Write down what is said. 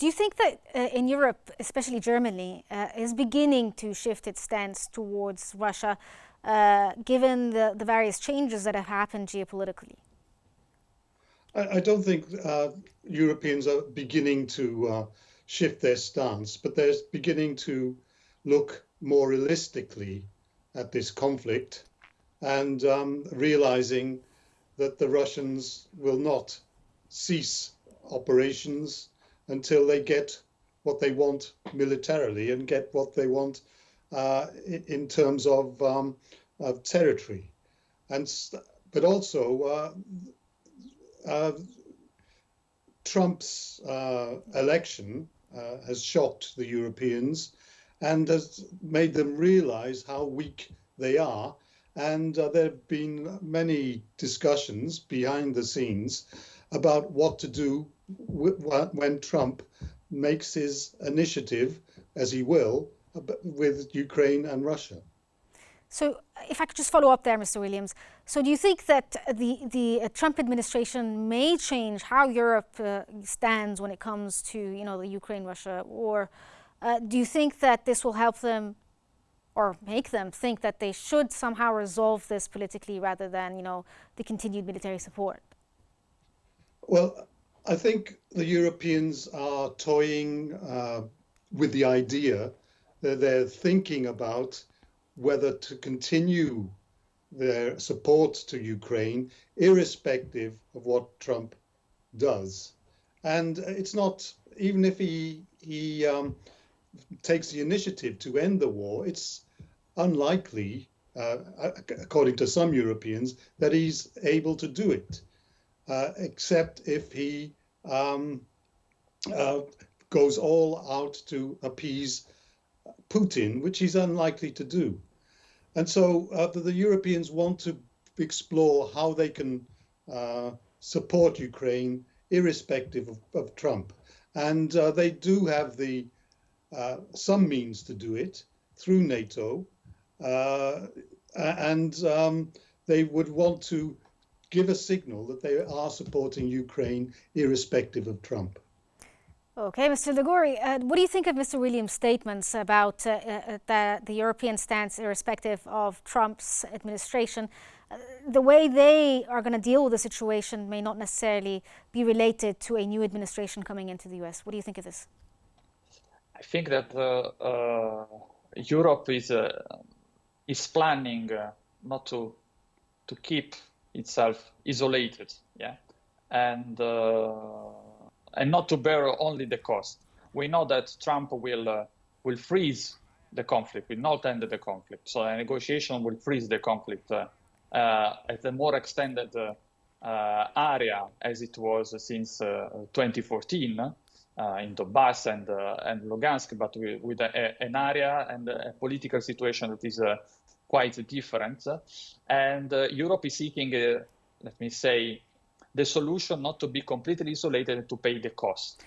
Do you think that in Europe, especially Germany, is beginning to shift its stance towards Russia, given the various changes that have happened geopolitically? I don't think Europeans are beginning to shift their stance, but they're beginning to look more realistically at this conflict and realizing that the Russians will not cease operations until they get what they want militarily and get what they want in terms of territory. But also Trump's election has shocked the Europeans and has made them realize how weak they are. And there have been many discussions behind the scenes about what to do when Trump makes his initiative, as he will, with Ukraine and Russia. So if I could just follow up there, Mr. Williams. So do you think that the Trump administration may change how Europe stands when it comes to, the Ukraine-Russia war? Do you think that this will help them or make them think that they should somehow resolve this politically rather than, the continued military support? Well, I think the Europeans are toying with the idea that they're thinking about whether to continue their support to Ukraine, irrespective of what Trump does. And it's not, even if he takes the initiative to end the war, it's unlikely, according to some Europeans, that he's able to do it, except if he goes all out to appease Putin, which he's unlikely to do. And so the Europeans want to explore how they can support Ukraine irrespective of Trump. And they do have some means to do it through NATO. And they would want to give a signal that they are supporting Ukraine irrespective of Trump. Okay, Mr. Ligori, what do you think of Mr. Williams' statements about the European stance irrespective of Trump's administration? The way they are going to deal with the situation may not necessarily be related to a new administration coming into the US. What do you think of this? I think that Europe is planning not to keep itself isolated, and not to bear only the cost. We know that Trump will freeze the conflict, will not end the conflict. So a negotiation will freeze the conflict at a more extended area as it was since 2014 in Donbass and Lugansk, but with an area and a political situation that is quite different. And Europe is seeking, let me say, the solution not to be completely isolated and to pay the cost.